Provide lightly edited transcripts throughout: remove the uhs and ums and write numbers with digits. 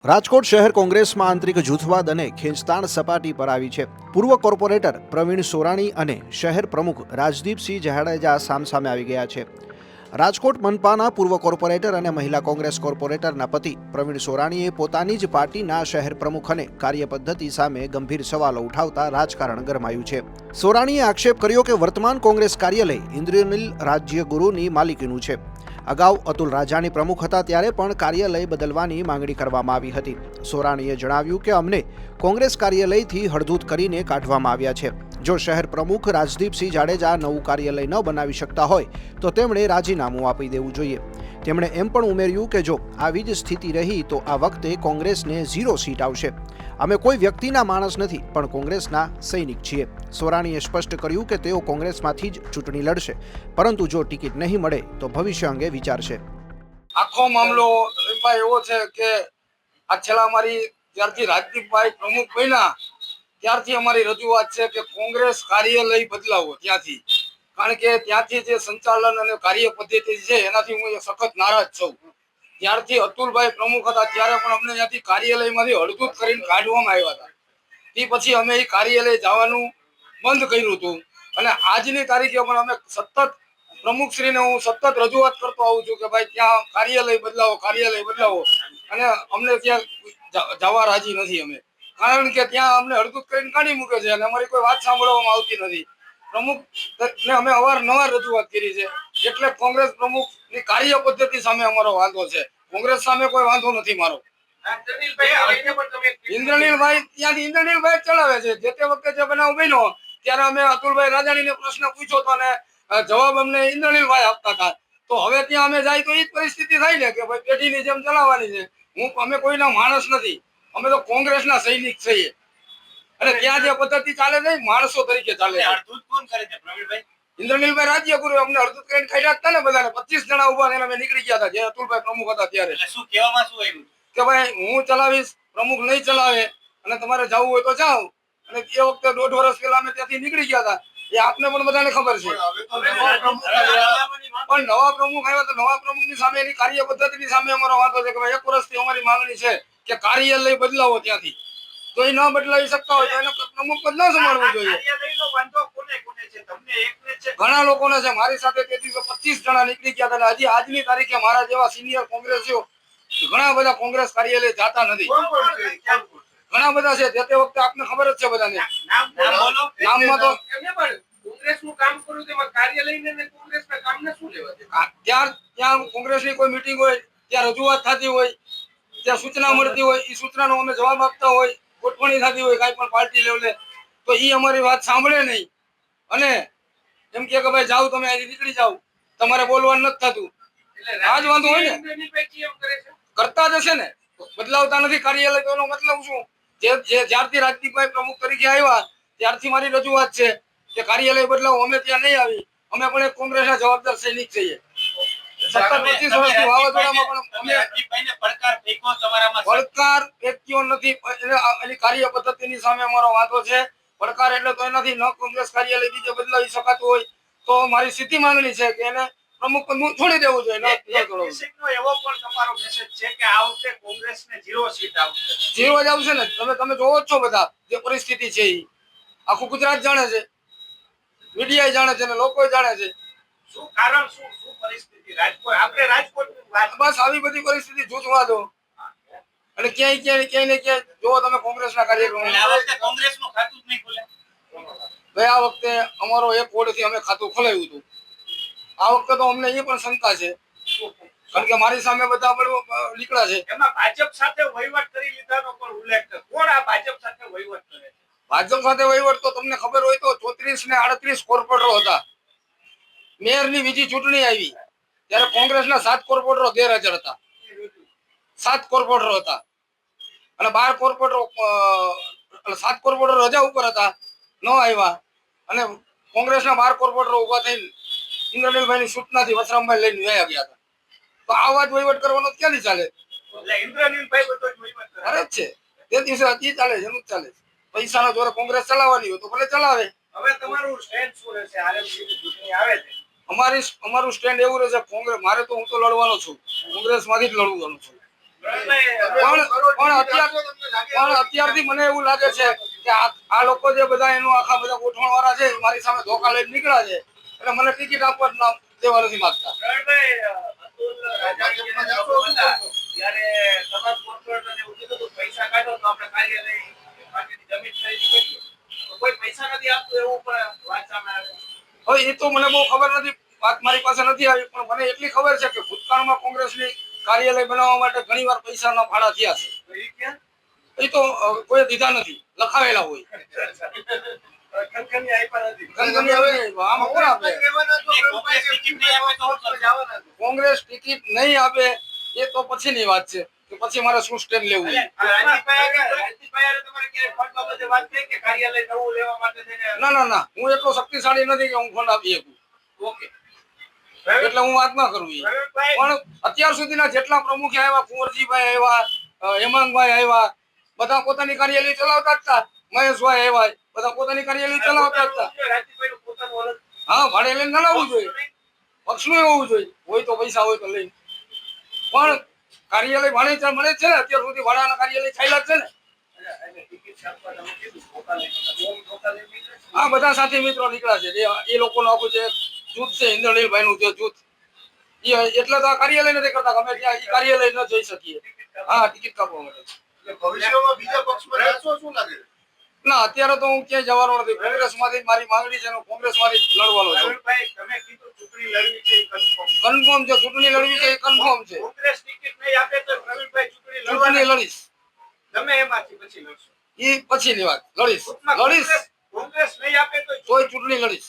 રાજકોટ શહેર કોંગ્રેસમાં આંતરિક જૂથવાદ અને ખેંચતાણ સપાટી પર આવી છે. પૂર્વ કોર્પોરેટર પ્રવીણ સોરાણી અને શહેર પ્રમુખ રાજદીપસિંહ જાડેજા સામસામે આવી ગયા છે. રાજકોટ મનપાના પૂર્વ કોર્પોરેટર અને મહિલા કોંગ્રેસ કોર્પોરેટરના પતિ પ્રવીણ સોરાણીએ પોતાની જ પાર્ટીના શહેર પ્રમુખ અને કાર્યપદ્ધતિ સામે ગંભીર સવાલો ઉઠાવતા રાજકારણ ગરમાયું છે. સોરાણીએ આક્ષેપ કર્યો કે વર્તમાન કોંગ્રેસ કાર્યાલય ઇન્દ્રનીલ રાજ્યગુરુની માલિકીનું છે. અગાઉ અતુલ રાજાણી પ્રમુખ હતા ત્યારે પણ કાર્યાલય બદલવાની માંગણી કરવામાં આવી હતી. સોરાણીએ જણાવ્યું કે અમને કોંગ્રેસ કાર્યાલયથી હળધૂત કરીને કાઢવામાં આવ્યા છે. જો શહેર પ્રમુખ રાજદીપસિંહ જાડેજા નવું કાર્યાલય ન બનાવી શકતા હોય તો તેમણે રાજીનામું આપી દેવું જોઈએ. તેમણે એમ પણ ઉમેર્યું કે જો આવી જ સ્થિતિ રહી તો આ વખતે કોંગ્રેસને 0 સીટ આવશે. અમે કોઈ વ્યક્તિના માણસ નથી પણ કોંગ્રેસના સૈનિક છીએ. સોરાણીએ સ્પષ્ટ કર્યું કે તેઓ કોંગ્રેસમાંથી જ ચૂંટણી લડશે, પરંતુ જો ટિકિટ નહીં મળે તો ભવિષ્ય અંગે વિચારશે. આખો મામલો એવો છે કે આ છેલ્લા અમારી ત્યારથી રાજદીપભાઈ પ્રમુખ બન્યા ત્યારથી અમારી રજૂઆત છે કે કોંગ્રેસ કાર્યાલય બદલાવો ત્યાંથી, કારણ કે ત્યાંથી જે સંચાલન અને કાર્ય પદ્ધતિ છે એનાથી હું સખત નારાજ છું. ત્યારથી અતુલભાઈ પ્રમુખ હતા ત્યારે પણ અમને ત્યાંથી કાર્યાલયમાંથી હળધૂત કરીને કાઢવામાં આવ્યા હતા. તે પછી અમે એ કાર્યાલય જવાનું બંધ કર્યું હતું અને આજની તારીખે પણ અમે સતત પ્રમુખશ્રીને હું સતત રજૂઆત કરતો આવું છું કે ભાઈ ત્યાં કાર્યાલય બદલાવો અને અમને ત્યાં જવા રાજી નથી અમે, કારણ કે ત્યાં અમને હળધૂત કરીને કાઢી મૂકે છે અને અમારી કોઈ વાત સાંભળવામાં આવતી નથી. પ્રમુખને અમે અવારનવાર રજૂઆત કરી છે, એટલે કોંગ્રેસ પ્રમુખની કાર્ય પદ્ધતિ સામે અમારો વાંધો છે. કોંગ્રેસ સામે કોઈ વાંધો નથી મારો. ઇન્દ્રનીલભાઈ ત્યાંથી ઇન્દ્રનીલભાઈ ચલાવે છે. જે તે વખતે જે બનાવ બન્યો ત્યારે અમે અતુલભાઈ રાજાણીને પ્રશ્ન પૂછ્યો હતો અને જવાબ અમને ઇન્દ્રનીલભાઈ આપતા હતા. તો હવે ત્યાં અમે જાય તો એ જ પરિસ્થિતિ થાય ને કે ભાઈ પેઢીની જેમ ચલાવવાની છે. અમે કોઈના માણસ નથી, અમે તો કોંગ્રેસના સૈનિક છીએ અને ત્યાં જે પદ્ધતિ ચાલે છે માણસો તરીકે ચાલે છે. ઇન્દ્રનીલભાઈ રાજ્યગુરુ અમને હળધૂત કરીને કાઢ્યા હતા ને બધાને. 25 જણા ઉભા થઈને અમે નીકળી ગયા હતા જે અતુલભાઈ પ્રમુખ હતા ત્યારે. શું કહેવામાં શું આવ્યું કે ભાઈ હું ચલાવીશ, પ્રમુખ નહીં ચલાવે અને તમારે જવું હોય તો જાઓ. અને એ વખતે 1.5 વર્ષ પહેલા અમે ત્યાંથી નીકળી ગયા હતા. એ આપને પણ બધાને ખબર છે. પણ નવા પ્રમુખ આવ્યા તો નવા પ્રમુખની સામે એની કાર્ય પદ્ધતિની સામે અમારો વાંધો છે કે ભાઈ 1 વર્ષથી અમારી માંગણી છે કે કાર્યાલય બદલાવો ત્યાંથી. તો એ ન બદલાવી શકતા હોય તો એને પ્રમુખ પદ ન સંભાળવું જોઈએ. ઘણા લોકોને છે. મારી સાથે તે દિવસે 25 જણા નીકળી ગયા હતા. હજી આજની તારીખે મારા જેવા સિનિયર કોંગ્રેસીઓ ઘણા બધા કોંગ્રેસ કાર્યાલય જાતા નથી. ઘણા બધા છે. તે વખતે આપને ખબર જ છે બધાને. નામમાં તો કોંગ્રેસનું કામ કર્યું તેમાં કાર્યાલયને ને કોંગ્રેસના કામને શું લેવા દે? ત્યાં કોંગ્રેસની કોઈ મીટિંગ હોય, ત્યાં રજૂઆત થતી હોય, ત્યાં સૂચના મળતી હોય, એ સૂચનાનો અમે જવાબ આપતા હોય, ગોઠવણી થતી હોય કાંઈ પણ પાર્ટી લેવલે, તો એ અમારી વાત સાંભળે નહીં અને એમ કે ભાઈ જાઓ તમે અહીંથી નીકળી જાઓ, તમારે બોલવાનું નથી થતું. આ જ વાંધો હોય ને. કરતા જ હશે ને, બદલાવતા નથી કાર્યાલય તો એનો મતલબ શું? જ્યારથી રાજદીપભાઈ પ્રમુખ તરીકે આવ્યા ત્યારથી મારી રજૂઆત છે કે કાર્યાલય બદલાવો. અમે ત્યાં નહીં આવી. અમે પણ એક કોંગ્રેસના જવાબદાર સૈનિક છીએ. 17-25 વર્ષથી વાવાઝોડામાં પણ અમે પડકાર ફેંક્યો નથી. એની કાર્ય પદ્ધતિની સામે અમારો વાંધો છે. પડકાર એટલે તો એનાથી ન કોંગ્રેસ કાર્યાલય બીજે બદલાવી શકાતું હોય તો મારી સીધી માંગણી છે કે એને પ્રમુખ પદ છોડી દેવું જોઈએ. એવો પણ તમારો મેસેજ છે કે આ વખતે કોંગ્રેસને 0 સીટ આવશે. 0 જ આવશે ને. તમે જોવો જ છો બધા જે પરિસ્થિતિ છે એ આખું ગુજરાત જાણે છે, મીડિયા જાણે છે ને લોકો જાણે છે. શું કારણ શું પરિસ્થિતિ રાજકોટ આપણે રાજકોટ બસ આવી બધી પરિસ્થિતિ જૂથવા દો અને ક્યાંય ને ક્યાંય જો તમે કોંગ્રેસના કાર્યક્રમો આ વખતે કોંગ્રેસનું ખાતું જ નહીં ખુલે. ગયા વખતે અમારો એક વોર્ડથી અમે ખાતું ખોલાવ્યું હતું. આ વખતે તો અમને એ પણ શંકા છે કારણ કે મારી સામે બધા નીકળ્યા છે. એમાં ભાજપ સાથે વહીવટ કરી લીધાનો પણ ઉલ્લેખ છે. કોણ આ ભાજપ સાથે વહીવટ કરે છે? ભાજપ સાથે વહીવટ તો તમને ખબર હોય તો 34 ને 38 કોર્પોરેટરો હતા. મેયરની બીજી ચૂંટણી આવી ત્યારે કોંગ્રેસના 7 કોર્પોરેટરો ગેરહાજર હતા. 7 કોર્પોરેટરો હતા અને 12 કોર્પોરેટરો 7 કોર્પોરેટરો રજા ઉપર હતા, ન આવ્યા અને કોંગ્રેસના 12 કોર્પોરેટરો ઉભા થઈને ઇન્દ્રનીલભાઈની સૂચનાથી વસરામભાઈ લઈને વયા ગયા હતા. તો આવા જ વહીવટ કરવાનો ક્યાંથી ચાલે? એટલે ઇન્દ્રનીલભાઈ બધો જ વહીવટ કરે જ છે. તે દિવસે હજી ચાલે છે, એનું જ ચાલે છે. પૈસાના જોરે કોંગ્રેસ ચલાવવાની હોય તો ભલે ચલાવે. હવે તમારું સ્ટેન્ડ શું રહેશે? આરએમસીની ચૂંટણી આવે છે. અમારું સ્ટેન્ડ એવું રહેશે કોંગ્રેસ. મારે તો હું તો લડવાનો છું, કોંગ્રેસમાંથી જ લડવાનો છું. પણ અત્યારથી મને એવું લાગે છે કે આ લોકો જે બધા એનું આખા બધા ગોઠવણ વાળા છે એ મારી સામે ધોકા લઈને નીકળ્યા છે એટલે મને ટિકિટ આપવા ના દેવા નથી માંગતા. હવે એ તો મને બહુ ખબર નથી, વાત મારી પાસે નથી આવી, પણ મને એટલી ખબર છે કે ભૂતકાળમાં કોંગ્રેસની કાર્યાલય બનાવવા માટે ઘણીવાર પૈસાના ફાળા થયા છે. એ તો કોઈ દીધા નથી, લખાવેલા હોય. આમાં કોણ આપે? કોંગ્રેસ ટિકિટ નહીં આપે એ તો પછીની વાત છે કે પછી મારે શું સ્ટેન્ડ લેવું. ના ના ના, હું એટલો શક્તિશાળી નથી કે હું ફંડ આપી શકું. એટલે હું વાત ના કરું. પણ અત્યાર સુધીના જેટલા પ્રમુખ આવ્યા, કુંવરજીભાઈ આવ્યા, હેમાંગભાઈ આવ્યા, બધા પોતાની કાર્યાલય ચલાવતા જ હતા. મહેશભાઈ આવ્યા, બધા પોતાની કાર્યાલય ચલાવતા જ હતા. હા, ભાડે લઈને ચલાવવું જોઈએ, પક્ષનું હોવું જોઈએ. હોય તો પૈસા હોય તો લઈને, પણ કાર્યાલય ભાડે મળે છે ને. અત્યાર સુધી ભાડાના કાર્યાલય ચાલ્યા છે ને. આ બધા સાથી મિત્રો નીકળ્યા છે. એ લોકોનું આખું જે જૂથ છે, ઇન્દ્રનીલભાઈ નું જે જૂથ, એટલે તો આ કાર્યાલય નથી કરતા. અમે ત્યાં એ કાર્યાલય ન જઈ શકીએ. હા, ટિકિટ કાપવા માટે. ભવિષ્યમાં બીજા પક્ષમાં રહેશો શું લાગે? ના, અત્યારે તો હું ક્યાંય જવાનો નથી. કોંગ્રેસ માંથી મારી માંગણી છે, કોંગ્રેસ માંથી લડવાનો છું. કન્ફર્મ છે, ચૂંટણી લડવી છે, કન્ફર્મ છે. ચૂંટણી લડીશ. એ પછીની વાત. લડીશ. કોઈ ચૂંટણી લડીશ.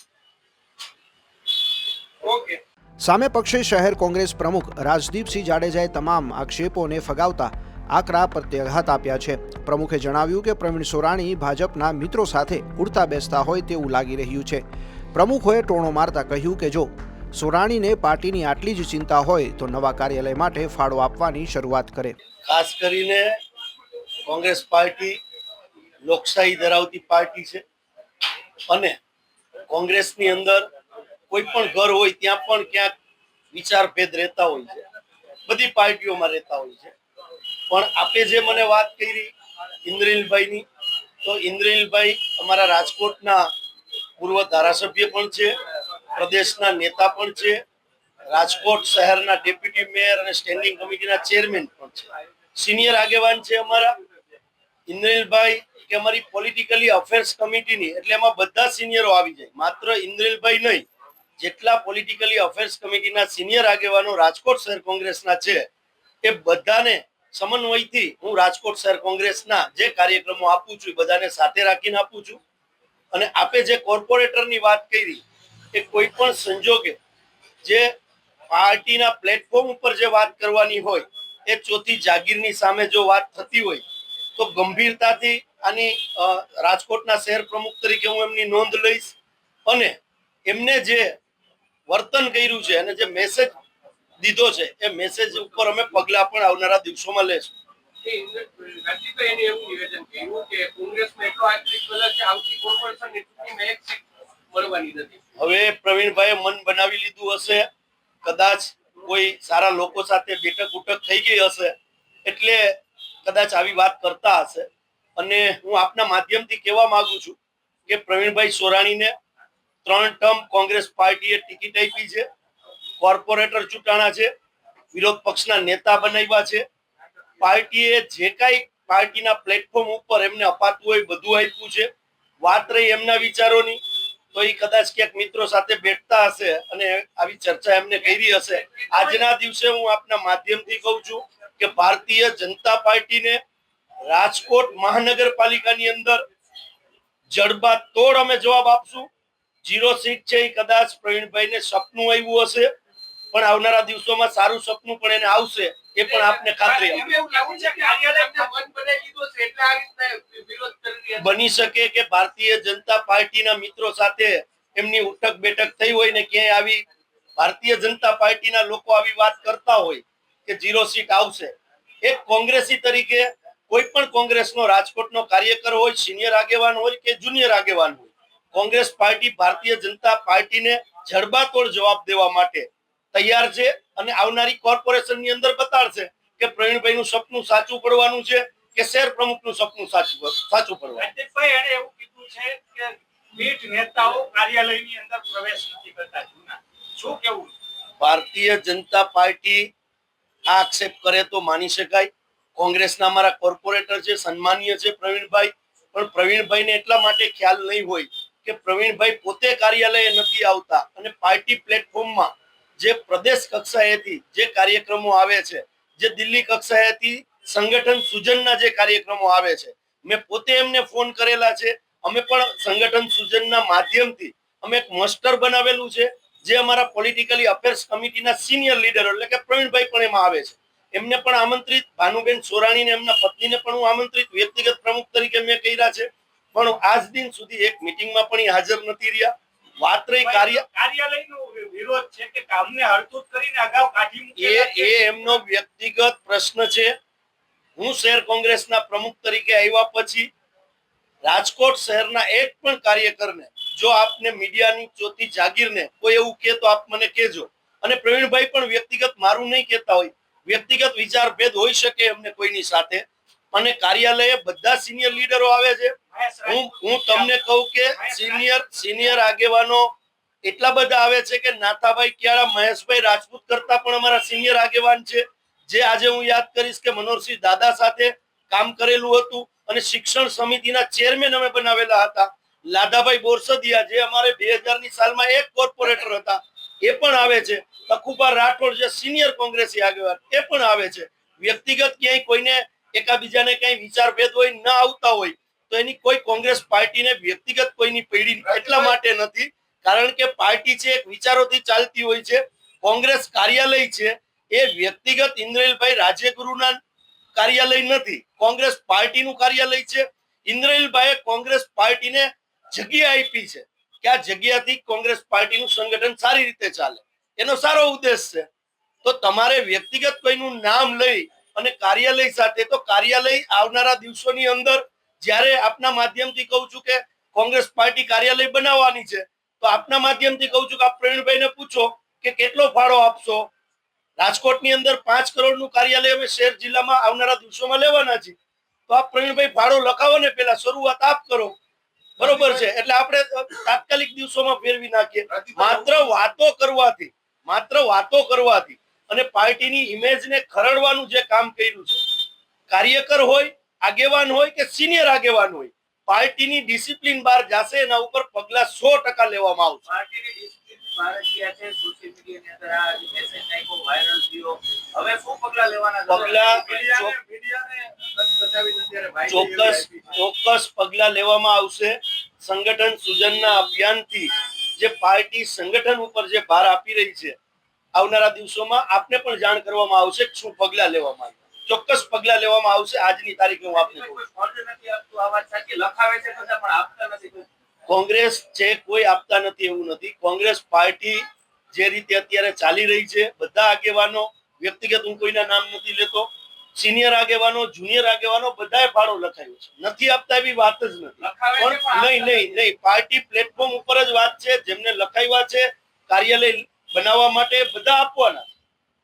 સામે પક્ષે શહેર કોંગ્રેસ પ્રમુખ રાજદીપસિંહ જાડેજાએ તમામ આક્ષેપોને ફગાવતા આકરા પ્રત્યાઘાત આપ્યા છે. પ્રમુખે જણાવ્યું કે પ્રવીણ સોરાણી ભાજપના મિત્રો સાથે ઉડતા બેસતા હોય તેવું લાગી રહ્યું છે. પ્રમુખોએ ટોણો મારતા કહ્યું કે જો સોરાણીને પાર્ટીની આટલી જ ચિંતા હોય તો નવા કાર્યાલય માટે ફાળો આપવાની શરૂઆત કરે. ખાસ કરીને કોંગ્રેસ પાર્ટી લોકશાહી ધરાવતી પાર્ટી છે અને કોંગ્રેસની અંદર કોઈ પણ ઘર હોય ત્યાં પણ ક્યાંક વિચારભેદ રહેતા હોય છે. બધી પાર્ટીઓમાં રહેતા હોય છે. પણ આપે જે મને વાત કરી ઇન્દ્રનીલભાઈની, તો ઇન્દ્રનીલભાઈ અમારા રાજકોટના પૂર્વ ધારાસભ્ય પણ છે, પ્રદેશના નેતા પણ છે, રાજકોટ શહેરના ડેપ્યુટી મેયર અને સ્ટેન્ડિંગ કમિટીના ચેરમેન પણ છે, સિનિયર આગેવાન છે અમારા ઇન્દ્રનીલભાઈ. કે અમારી પોલિટિકલી અફેર્સ કમિટીની, એટલે એમાં બધા સિનિયરો આવી જાય. માત્ર ઇન્દ્રનીલભાઈ નહીં, જેટલા પોલિટિકલી અફેર્સ કમિટીના સિનિયર આગેવાનો રાજકોટ શહેર કોંગ્રેસના છે એ બધાને સમન્વયથી હું રાજકોટ શહેર કોંગ્રેસના જે કાર્યક્રમો આપું છું બધાને સાથે રાખીને આપું છું. અને આપે જે કોર્પોરેટરની વાત કરી એ કોઈ પણ સંજોગે જે પાર્ટીના પ્લેટફોર્મ ઉપર જે વાત કરવાની હોય એ ચોથી જાગીરની સામે જો વાત થતી હોય તો ગંભીરતાથી આની રાજકોટના શહેર પ્રમુખ તરીકે હું એમની નોંધ લઈશ અને એમને જે વર્તન કર્યું છે અને જે મેસેજ દીધો છે એ મેસેજ ઉપર અમે પગલા પણ આવનારા દિવસોમાં લેશું. હવે પ્રવીણભાઈએ મન બનાવી લીધું હશે, કદાચ કોઈ સારા લોકો સાથે બેઠક ઉઠક થઈ ગઈ હશે એટલે કદાચ આવી વાત કરતા હશે. અને હું આપના માધ્યમથી કહેવા માંગુ છું કે પ્રવીણભાઈ સોરાણીને 3 ટર્મ કોંગ્રેસ પાર્ટીએ ટિકિટ આપી છે, કોર્પોરેટર ચૂંટાણા છે, વિરોધ પક્ષના નેતા બનાવ્યા છે. પાર્ટીએ જે કાંઈ પાર્ટીના પ્લેટફોર્મ ઉપર એમને અપાતું હોય બધું આપ્યું છે. વાત રહી એમના વિચારોની તો એ કદાચ ક્યાંક મિત્રો સાથે બેઠતા હશે અને આવી ચર્ચા એમને કરી હશે. આજના દિવસે હું આપના માધ્યમથી કહું છું કે ભારતીય જનતા પાર્ટીને રાજકોટ મહાનગરપાલિકાની અંદર જડબાતોડ અમે જવાબ આપશું. 0 સીટ છે એ કદાચ પ્રવીણભાઈને સપનું આવ્યું હશે પણ આવનારા દિવસોમાં સારું સપનું પણ એને આવશે એ પણ આપને ખાતરી બની શકે કે ભારતીય જનતા પાર્ટીના મિત્રો સાથે એમની ઉઠક બેઠક થઈ હોય ને ક્યાંય આવી ભારતીય જનતા પાર્ટીના લોકો આવી વાત કરતા હોય કે 0 સીટ આવશે. એક કોંગ્રેસી તરીકે કોઈ પણ કોંગ્રેસનો રાજકોટનો કાર્યકર હોય, સિનિયર આગેવાન હોય કે જુનિયર આગેવાન હોય, કોંગ્રેસ પાર્ટી ભારતીય જનતા પાર્ટીને જડબાતોડ જવાબ દેવા માટે તૈયાર છે અને આવનારી કોર્પોરેશનની અંદર બતાડશે કે પ્રવીણભાઈનું સપનું સાચું પડવાનું છે કે શહેર પ્રમુખનું સપનું સાચું પડવાનું? હાર્દિકભાઈ એને એવું કીધું છે કે પીઠ નેતાઓ કાર્યાલયની અંદર પ્રવેશ નથી કરતા જૂના. શું કેવું? ભારતીય જનતા પાર્ટી આ આક્ષેપ કરે તો માની શકાય. કોંગ્રેસના અમારા કોર્પોરેટર છે, સન્માનીય છે પ્રવીણભાઈ, પણ પ્રવીણભાઈને એટલા માટે ખ્યાલ નહીં હોય કે પ્રવીણભાઈ પોતે કાર્યાલયે નથી આવતા અને પાર્ટી પ્લેટફોર્મમાં જે પ્રદેશ કક્ષાએથી જે કાર્યક્રમો આવે છે, જે દિલ્હી કક્ષાએથી સંગઠન સૂજનના જે કાર્યક્રમો આવે છે, મેં પોતે એમને ફોન કરેલા છે. અમે પણ સંગઠન સૂજનના માધ્યમથી અમે એક મસ્ટર બનાવેલું છે, જે અમારા પોલિટિકલી અફેર્સ કમિટીના સિનિયર લીડર એટલે કે પ્રવીણભાઈ પણ એમાં આવે છે. એમને પણ આમંત્રિત, ભાનુબેન સોરાણીને એમના પત્નીને પણ હું આમંત્રિત વ્યક્તિગત પ્રમુખ તરીકે મેં કર્યા છે, પણ આજ દિન સુધી એક મીટિંગમાં પણ એ હાજર નથી રહ્યા. વાત રહી કાર્યાલયનો વિરોધ છે કે કામને હળતું કરીને અગાઉ કાઢી મૂકેલા છે. એ એમનો વ્યક્તિગત પ્રશ્ન છે. હું શહેર કોંગ્રેસના પ્રમુખ તરીકે આવ્યા પછી રાજકોટ શહેરના એક પણ કાર્યકરને જો આપને મીડિયાની ચોથી જાગીરને કોઈ એવું કહે તો આપ મને કહેજો. અને પ્રવીણભાઈ પણ વ્યક્તિગત મારું નહીં કહેતા હોય, વ્યક્તિગત વિચાર ભેદ હોઈ શકે એમને કોઈની સાથે. અને કાર્યાલયે બધા સિનિયર લીડરો આવે છે. હું તમને કહું કે સિનિયર આગેવાનો એટલા બધા આવે છે કે નાથાભાઈ ક્યારા, મહેશભાઈ રાજપૂત કરતા પણ અમારા સિનિયર આગેવાન છે, જે આજે હું યાદ કરીશ કે મનોહરસિંહ દાદા સાથે કામ કરેલું હતું અને શિક્ષણ સમિતિના ચેરમેન અમે બનાવેલા હતા. લાદાભાઈ બોરસદિયા, જે અમારે 2000 ની સાલમાં એક કોર્પોરેટર હતા, એ પણ આવે છે. તખુબા રાઠોડ, જે સિનિયર કોંગ્રેસી આગેવાન, એ પણ આવે છે. વ્યક્તિગત ક્યાંય કોઈને એકાબીજાને કઈ વિચાર ભેદ હોય, ન આવતા હોય તો એની કોઈ કોંગ્રેસ પાર્ટીને વ્યક્તિગત કોઈની પીડી એટલા માટે નથી, કારણ કે પાર્ટી છે એક વિચારોથી ચાલતી હોય છે. કોંગ્રેસ કાર્યાલય છે એ વ્યક્તિગત ઇન્દ્રેલભાઈ રાજ્યગુરુના કાર્યાલય નથી, કોંગ્રેસ પાર્ટીનું કાર્યાલય છે. ઇન્દ્રેલભાઈએ કોંગ્રેસ પાર્ટીને જગ્યા આપી છે કે આ જગ્યાથી કોંગ્રેસ પાર્ટીનું સંગઠન સારી રીતે ચાલે, એનો સારો ઉદ્દેશ છે. તો તમારે વ્યક્તિગત કોઈનું નામ લઈ અને કાર્યાલય સાથે, તો કાર્યાલય આવનારા દિવસોની અંદર જ્યારે આપના માધ્યમથી કહું છું કે કોંગ્રેસ પાર્ટી કાર્યાલય બનાવવાની છે, તો આપના માધ્યમથી કહું છું કે આપ પ્રવીણભાઈને પૂછો કે કેટલો ફાળો આપશો. રાજકોટની અંદર 5 કરોડનું કાર્યાલય અમે શહેર જિલ્લામાં આવનારા દિવસોમાં લેવાના છીએ, તો આપ પ્રવીણભાઈ ફાળો લખાવો ને, પેલા શરૂઆત આપ કરો. બરોબર છે? એટલે આપણે તાત્કાલિક દિવસોમાં ફેરવી નાખીએ. માત્ર વાતો કરવાથી અને પાર્ટીની ઇમેજને ખરડવાનું જે કામ કર્યું છે, કાર્યકર હોય, આગેવાન હોય કે સિનિયર આગેવાન હોય, પાર્ટીની ડિસિપ્લિન બહાર જશે, એના ઉપર પગલા 100% લેવામાં આવશે. પાર્ટીની ડિસિપ્લિન બહાર ગયા છે, સોશિયલ મીડિયાની અંદર આ મેસેજ નાખ્યો, વાયરલ થયો. હવે શું પગલા લેવાના? ચોક્કસ પગલા લેવામાં આવશે. સંગઠન સૂજનના અભિયાનથી જે પાર્ટી સંગઠન ઉપર જે ભાર આપી રહી છે, આવનારા દિવસોમાં આપને પણ જાણ કરવામાં આવશે કે શું પગલા લેવામાં આવે. ચોક્કસ પગલા લેવામાં આવશે. આજની તારીખે હું આપને કહું, કોંગ્રેસ છે કોઈ આપતા નથી એવું નથી. કોંગ્રેસ પાર્ટી જે રીતે અત્યારે ચાલી રહી છે, બધા આગેવાનો, વ્યક્તિગત હું કોઈના નામ નથી લેતો, સિનિયર આગેવાનો, જુનિયર આગેવાનો બધાએ ફાળો લખાયો છે. નથી આપતા એવી વાત જ નથી. પણ નહીં, પાર્ટી પ્લેટફોર્મ ઉપર જ વાત છે. જેમને લખાવ્યા છે કાર્યાલય બનાવવા માટે, બધા આપવાના,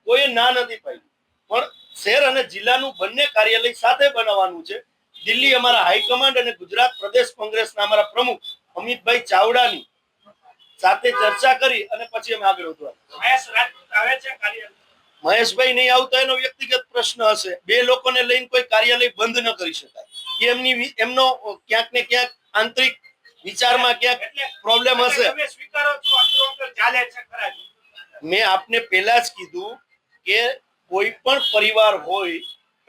કોઈ ના નથી પાડી. પણ શહેર અને જિલ્લાનું બંને કાર્યાલય સાથે બનાવવાનું છે. દિલ્હી અમારા હાઈકમાન્ડ અને ગુજરાત પ્રદેશ કોંગ્રેસના અમારા પ્રમુખ અમિતભાઈ ચાવડાની સાથે ચર્ચા કરી અને પછી અમે આગળ વધવાનું. મહેશભાઈ નહીં આવતા એનો વ્યક્તિગત પ્રશ્ન હશે. બે લોકોને લઈને કોઈ કાર્યાલય બંધ ન કરી શકાય. એમનો ક્યાંક ને ક્યાંક આંતરિક વિચારમાં ક્યાંક પ્રોબ્લેમ હશે. મેં આપને પહેલા જ કીધું કે કોઈ પણ પરિવાર હોય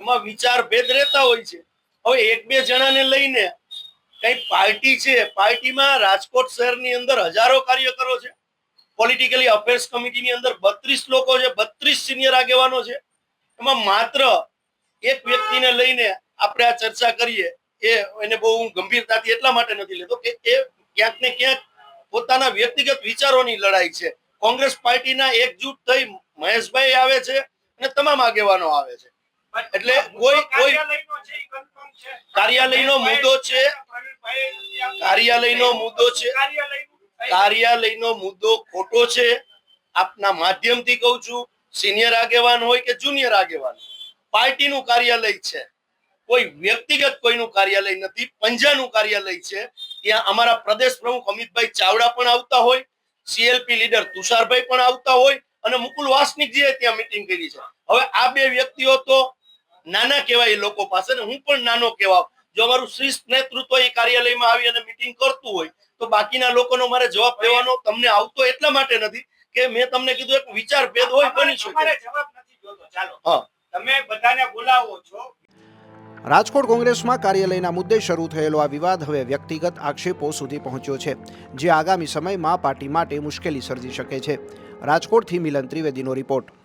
એમાં વિચાર ભેદ રહેતા હોય છે. હવે એક બે જણાને લઈને કઈ પાર્ટી છે, પાર્ટીમાં રાજકોટ શહેરની અંદર હજારો કાર્યકરો છે. પોલિટિકલી અફેર્સ કમિટીની અંદર 32 લોકો છે, 32 સિનિયર આગેવાનો છે. એમાં માત્ર એક વ્યક્તિને લઈને આપણે આ ચર્ચા કરીએ એને બહુ ગંભીરતાથી એટલા માટે નથી લેતો કે એ ક્યાંક ને ક્યાંક પોતાના વ્યક્તિગત વિચારોની લડાઈ છે. કોંગ્રેસ પાર્ટીના એકજૂટ થઈ મહેશભાઈ આવે છે અને તમામ આગેવાનો આવે છે. એટલે કોઈ કાર્યાલયનો મુદ્દો ખોટો છે. આપના માધ્યમથી કહું છું, સિનિયર આગેવાન હોય કે જુનિયર આગેવાન, પાર્ટીનું કાર્યાલય છે, કોઈ વ્યક્તિગત કોઈનું કાર્યાલય નથી, પંજાનું કાર્યાલય છે. ત્યાં અમારા પ્રદેશ પ્રમુખ અમિતભાઈ ચાવડા પણ આવતા હોય, સીએલપી લીડર તુષારભાઈ પણ આવતા હોય અને મુકુલ વાસનિકજીએ ત્યાં મીટિંગ કરી છે. હવે આ બે વ્યક્તિઓ તો નાના કહેવાય એ લોકો પાસે, ને હું પણ નાનો કહેવાય. જો અમારું શિસ્ત નેતૃત્વ એ કાર્યાલયમાં આવી અને મીટિંગ કરતું હોય તો બાકીના લોકોનો મારે જવાબ દેવાનો તમને આવતો એટલા માટે નથી કે મેં તમને કીધું એક વિચાર ભેદ હોય, બની શકે. તમારે જવાબ નથી જોતો. ચાલો, હા, તમે બધાને બોલાવો છો. રાજકોટ કોંગ્રેસમાં કાર્યાલયના મુદ્દે શરૂ થયેલો આ વિવાદ હવે વ્યક્તિગત આક્ષેપો સુધી પહોંચ્યો છે, જે આગામી સમયમાં પાર્ટી માટે મુશ્કેલી સર્જી શકે છે. રાજકોટથી મિલન ત્રિવેદીનો રિપોર્ટ.